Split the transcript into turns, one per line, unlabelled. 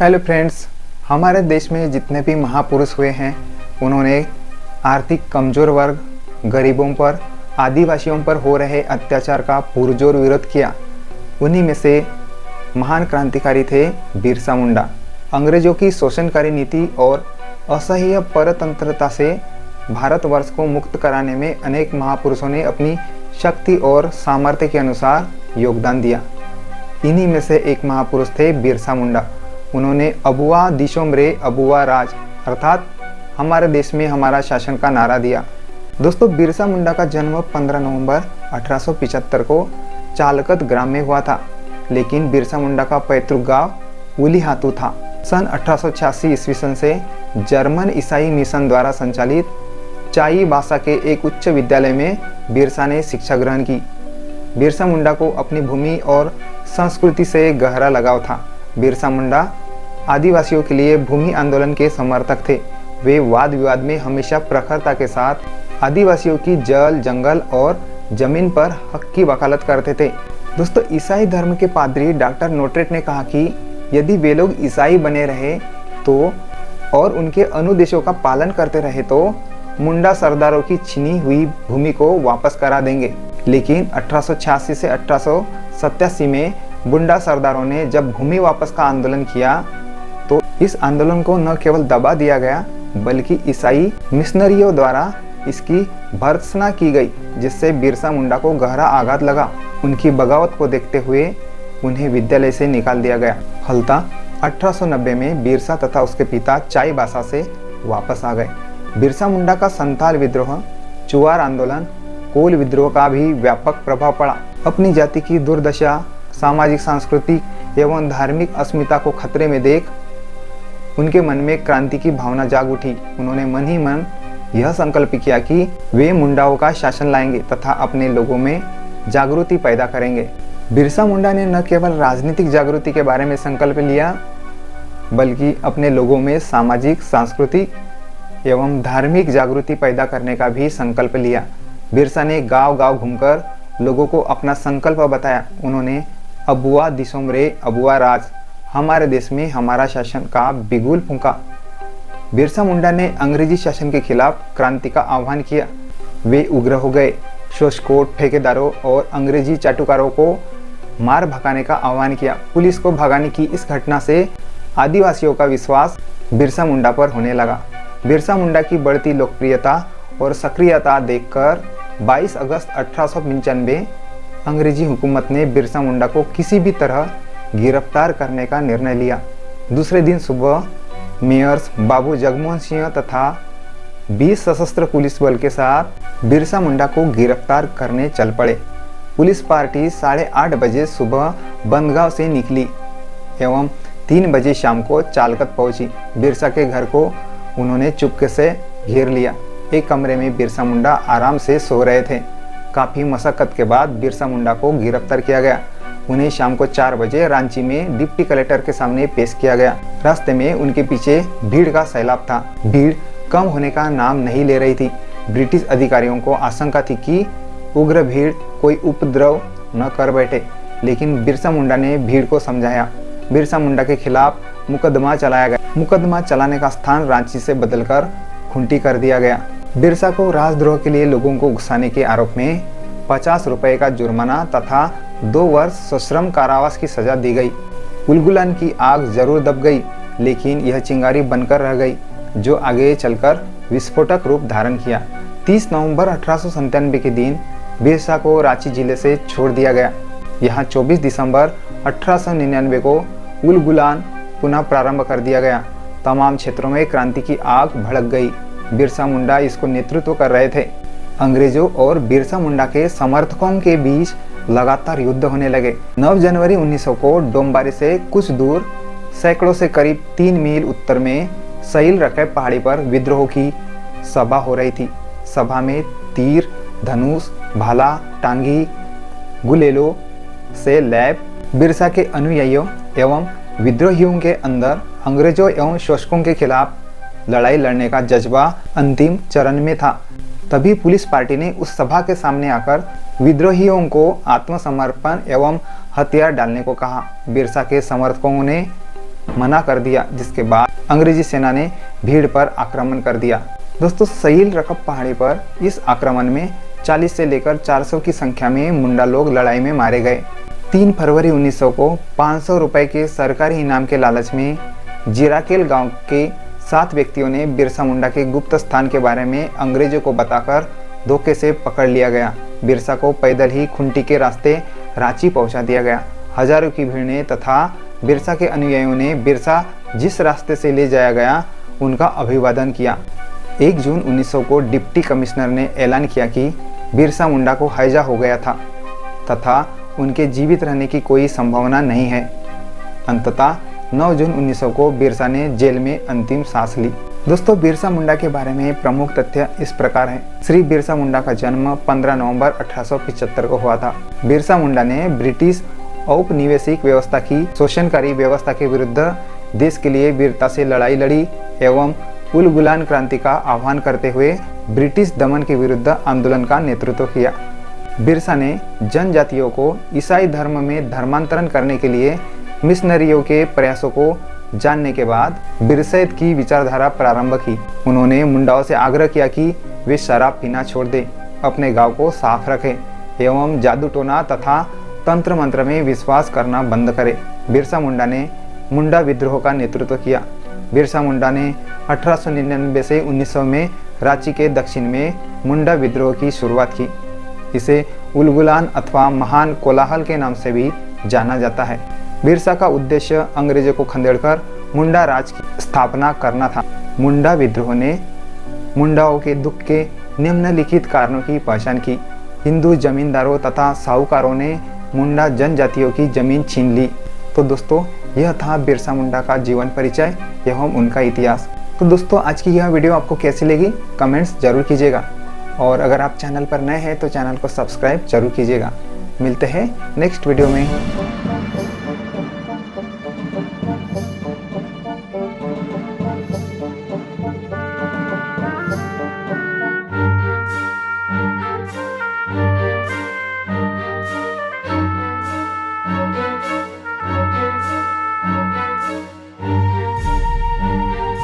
Hello friends, हमारे देश में जितने भी महापुरुष हुए हैं उन्होंने आर्थिक कमज़ोर वर्ग, गरीबों पर, आदिवासियों पर हो रहे अत्याचार का पुरजोर विरोध किया। उन्हीं में से महान क्रांतिकारी थे बिरसा मुंडा। अंग्रेजों की शोषणकारी नीति और असह्य परतंत्रता से भारतवर्ष को मुक्त कराने में अनेक महापुरुषों ने अपनी शक्ति और सामर्थ्य के अनुसार योगदान दिया। इन्हीं में से एक महापुरुष थे बिरसा मुंडा। उन्होंने अबुआ दिसोमरे अबुआ राज अर्थात हमारे देश में हमारा शासन का नारा दिया। दोस्तों, बिरसा मुंडा का जन्म 15 नवंबर 1875 को चालकत ग्राम में हुआ था, लेकिन बिरसा मुंडा का पैतृक गांव उलीहातू था। सन 1886 ईस्वी सन से जर्मन ईसाई मिशन द्वारा संचालित चाईबासा के एक उच्च विद्यालय में बिरसा ने शिक्षा ग्रहण की। बिरसा मुंडा को अपनी भूमि और संस्कृति से गहरा लगाव था। बिरसा मुंडा आदिवासियों के लिए भूमि आंदोलन के समर्थक थे। वे वाद विवाद में हमेशा प्रखरता के साथ आदिवासियों की जल, जंगल और जमीन पर हक की वकालत करते थे। दोस्तों, ईसाई धर्म के पादरी डॉक्टर नोट्रेट ने कहा कि यदि वे लोग ईसाई बने रहे तो और उनके अनुदेशों का पालन करते रहे तो मुंडा सरदारों की छीनी हुई भूमि को वापस करा देंगे। लेकिन 1886 से 1887 में मुंडा सरदारों ने जब भूमि वापस का आंदोलन किया तो इस आंदोलन को न केवल दबा दिया गया बल्कि ईसाई मिशनरियों द्वारा इसकी भर्त्सना की गई, जिससे बिरसा मुंडा को गहरा आघात लगा। उनकी बगावत को देखते हुए उन्हें विद्यालय से निकाल दिया गया। फलता 1890 में बिरसा तथा उसके पिता चाईबासा से वापस आ गए। बिरसा मुंडा का संथाल विद्रोह, चुआर आंदोलन, कोल विद्रोह का भी व्यापक प्रभाव पड़ा। अपनी जाति की दुर्दशा, सामाजिक, सांस्कृतिक एवं धार्मिक अस्मिता को खतरे में देख उनके मन में क्रांति की भावना जाग उठी। उन्होंने मन ही मन यह संकल्प किया कि वे मुंडाओं का शासन लाएंगे तथा अपने लोगों में जागृति पैदा करेंगे। बिरसा मुंडा ने न केवल राजनीतिक जागृति के बारे में संकल्प लिया बल्कि अपने लोगों में सामाजिक, सांस्कृतिक एवं धार्मिक जागृति पैदा करने का भी संकल्प लिया। बिरसा ने गांव-गांव घूमकर लोगों को अपना संकल्प बताया। उन्होंने अबुआ दिसोमरे अबुआ राज हमारे देश में हमारा शासन का बिगुल फूंका। बिरसा मुंडा ने अंग्रेजी शासन के खिलाफ क्रांति का आह्वान किया। वे उग्र हो गए। शोषकोट, ठेकेदारों और अंग्रेजी चाटुकारों को मार भगाने का आह्वान किया। पुलिस को भगाने की इस घटना से आदिवासियों का विश्वास बिरसा मुंडा पर होने लगा। बिरसा मुंडा की बढ़ती लोकप्रियता और सक्रियता देखकर 22 अगस्त 1895 अंग्रेजी हुकूमत ने बिरसा मुंडा को किसी भी तरह गिरफ्तार करने का निर्णय लिया। दूसरे दिन सुबह मेयर्स बाबू जगमोहन सिंह तथा 20 सशस्त्र पुलिस बल के साथ बिरसा मुंडा को गिरफ्तार करने चल पड़े। पुलिस पार्टी 8:30 बजे सुबह बंदगांव से निकली एवं 3 बजे शाम को चालकत पहुंची। बिरसा के घर को उन्होंने चुपके से घेर लिया। एक कमरे में बिरसा मुंडा आराम से सो रहे थे। काफ़ी मशक्कत के बाद बिरसा मुंडा को गिरफ्तार किया गया। उन्हें शाम को 4 बजे रांची में डिप्टी कलेक्टर के सामने पेश किया गया। रास्ते में उनके पीछे भीड़ का सैलाब था। भीड़ कम होने का नाम नहीं ले रही थी। ब्रिटिश अधिकारियों को आशंका थी कि उग्र भीड़ कोई उपद्रव न कर बैठे, लेकिन बिरसा मुंडा ने भीड़ को समझाया। बिरसा मुंडा के खिलाफ मुकदमा चलाया गया। मुकदमा चलाने का स्थान रांची से बदलकर खुंटी कर दिया गया। बिरसा को राजद्रोह के लिए लोगों को उकसाने के आरोप में 50 रुपए का जुर्माना तथा 2 वर्ष सश्रम कारावास की सजा दी गई। उलगुलान की आग जरूर दब गई, लेकिन यह चिंगारी बनकर रह गई जो आगे चलकर विस्फोटक रूप धारण किया। 30 नवंबर 1897 के दिन बिरसा को रांची जिले से छोड़ दिया गया। यहाँ 24 दिसंबर 1899 को उलगुलान पुनः प्रारंभ कर दिया गया। तमाम क्षेत्रों में क्रांति की आग भड़क गई। बिरसा मुंडा इसको नेतृत्व कर रहे थे। अंग्रेजों और बिरसा मुंडा के समर्थकों के बीच लगातार युद्ध होने लगे। 9 जनवरी 1900 को डोम्बारी से कुछ दूर सैकड़ों से करीब 3 मील उत्तर में सहील रखे पहाड़ी पर विद्रोह की सभा हो रही थी। सभा में तीर, धनुष, भाला, टांगी, गुलेलो से लैब बिरसा के अनुयायियों एवं विद्रोहियों के अंदर अंग्रेजों एवं शोषकों के खिलाफ लड़ाई लड़ने का जज्बा अंतिम चरण में था। तभी पुलिस पार्टी ने उस सभा के सामने आकर विद्रोहियों को आत्मसमर्पण एवं हथियार डालने को कहा। बिरसा के समर्थकों ने मना कर दिया, जिसके बाद अंग्रेजी सेना ने भीड़ पर आक्रमण कर दिया। दोस्तों, सहील रकब पहाड़ी पर इस आक्रमण में 40 से लेकर 400 की संख्या में मुंडा लोग लड़ाई में मारे गए। 3 फरवरी 1900 को 500 रुपए के सरकारी इनाम के लालच में जीराकेल गांव के 7 व्यक्तियों ने बिरसा मुंडा के गुप्त स्थान के बारे में अंग्रेजों को बताकर धोखे से पकड़ लिया गया। बिरसा को पैदल ही खुंटी के रास्ते रांची पहुंचा दिया गया। हजारों की भीड़ ने तथा बिरसा के अनुयायियों ने बिरसा जिस रास्ते से ले जाया गया उनका अभिवादन किया। 1 जून 1900 को डिप्टी कमिश्नर ने ऐलान किया कि बिरसा मुंडा को हैजा हो गया था तथा उनके जीवित रहने की कोई संभावना नहीं है। अंततः 9 जून 1900 को बिरसा ने जेल में अंतिम सांस ली। दोस्तों, बिरसा मुंडा के बारे में प्रमुख तथ्य इस प्रकार है। श्री बिरसा मुंडा का जन्म 15 नवंबर 1875 को हुआ था। बिरसा मुंडा ने ब्रिटिश औपनिवेशिक व्यवस्था की शोषणकारी व्यवस्था के विरुद्ध देश के लिए वीरता से लड़ाई लड़ी एवं उलगुलान क्रांति का आह्वान करते हुए ब्रिटिश दमन के विरुद्ध आंदोलन का नेतृत्व किया। बिरसा ने जनजातियों को ईसाई धर्म में धर्मांतरण करने के लिए मिशनरियों के प्रयासों को जानने के बाद बिरसैत की विचारधारा प्रारंभ की। उन्होंने मुंडाओं से आग्रह किया कि वे शराब पीना छोड़ दें, अपने गांव को साफ रखें एवं जादू टोना तथा तंत्र मंत्र में विश्वास करना बंद करें। बिरसा मुंडा ने मुंडा विद्रोह का नेतृत्व किया। बिरसा मुंडा ने 1899 से 1900 में रांची के दक्षिण में मुंडा विद्रोह की शुरुआत की। इसे उलगुलान अथवा महान कोलाहल के नाम से भी जाना जाता है। बिरसा का उद्देश्य अंग्रेजों को खदेड़कर मुंडा राज की स्थापना करना था। मुंडा विद्रोह ने मुंडाओं के दुख के निम्नलिखित कारणों की पहचान की। हिंदू जमींदारों तथा साहूकारों ने मुंडा जनजातियों की जमीन छीन ली। तो दोस्तों, यह था बिरसा मुंडा का जीवन परिचय एवं उनका इतिहास। तो दोस्तों, आज की यह वीडियो आपको कैसी लगी कमेंट्स जरूर कीजिएगा, और अगर आप चैनल पर नए हैं तो चैनल को सब्सक्राइब जरूर कीजिएगा। मिलते हैं नेक्स्ट वीडियो में।